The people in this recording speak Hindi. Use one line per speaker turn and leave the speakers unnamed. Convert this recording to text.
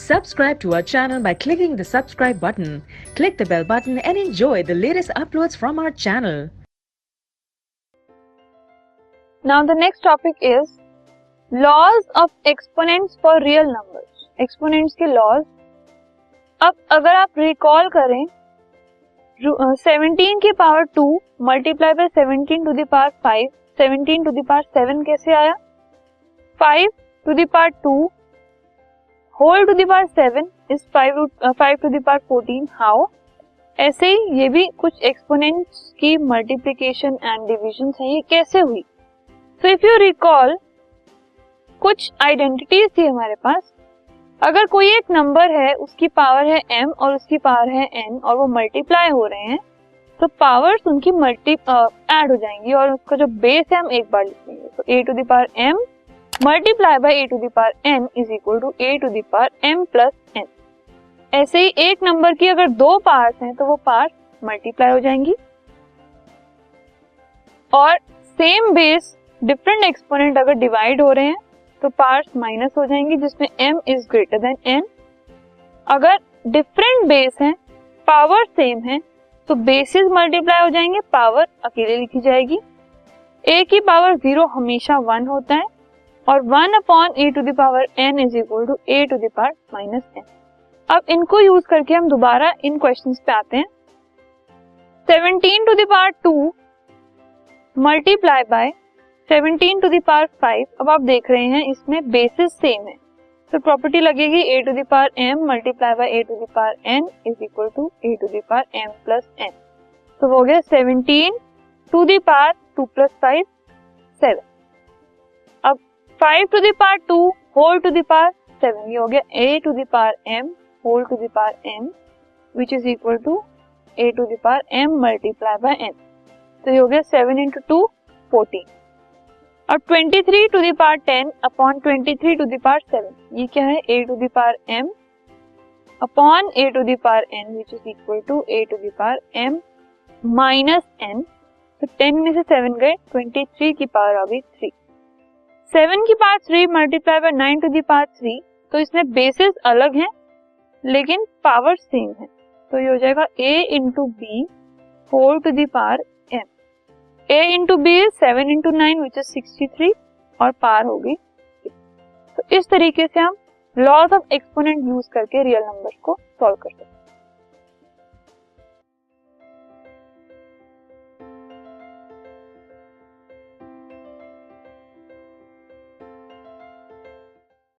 Subscribe to our channel by clicking the subscribe button. Click the bell button and enjoy the latest uploads from our channel.
Now the next topic is laws of exponents for real numbers. Exponents के laws. अब अगर आप recall करें 17 की power 2 multiply by 17 to the power 5, 17 to the power 7 कैसे आया? 5 to the power 2 whole to the power 7 is 5 to the power 14. How? ऐसे ही ये भी कुछ एक्सपोनेंट्स की मल्टीप्लिकेशन एंड डिविजन है. ये कैसे हुई? सो इफ यू रिकॉल कुछ आइडेंटिटीज थी हमारे पास. अगर कोई एक नंबर है, उसकी पावर है m और उसकी पावर है n और वो मल्टीप्लाई हो रहे हैं, तो पावर्स उनकी ऐड हो जाएंगी और उसका जो बेस है हम एक बार लिख लेंगे. तो a to the power m multiply by a to the power n is equal to a to the power m plus n. ऐसे ही एक नंबर की अगर दो पार्ट्स हैं तो वो पार्ट मल्टीप्लाई हो जाएंगी और सेम बेस डिफरेंट एक्सपोनेंट अगर डिवाइड हो रहे हैं तो पार्ट्स माइनस हो जाएंगी, जिसमें m is greater than n. अगर डिफरेंट बेस हैं, पावर सेम है, तो बेसिस मल्टीप्लाई हो जाएंगे, पावर अकेले लिखी जाएगी. a की पावर 0 हमेशा 1 होता है और 1 upon a to the power n is equal to a to the power minus n. अब इनको यूज करके हम दोबारा इन क्वेश्चंस पे आते हैं. 17 to the power 2 multiply by 17 to the power 5. अब आप देख रहे हैं इसमें बेसिस सेम है, तो प्रॉपर्टी लगेगी a to the power m multiply by a to the power n is equal to a to the power m plus n. तो वो हो गया 17 टू द पावर 2 प्लस 5 7. अब 5 to the power 2 whole to the power 7, ये हो गया a to the power m whole to the power m which is equal to a to the power m multiply by n. तो ये हो गया 7 इंटू 2 14. अब 23 to the power 10 upon 23 to the power 7, ये क्या है? a to the power m upon a to the power n which is equal to a to the power m minus n. तो 10 में से 7 गए, 23 की पावर आ गई 3. 7 की power 3 multiply by 9 to the power 3, तो इसमें बेसिस अलग हैं लेकिन पावर सेम है. तो ये हो जाएगा a into b whole to the power m. a into b is 7 into 9 which is 63 और पावर हो गई 6. तो इस तरीके से हम लॉज ऑफ एक्सपोनेंट यूज करके रियल नंबर को सॉल्व कर सकते हैं.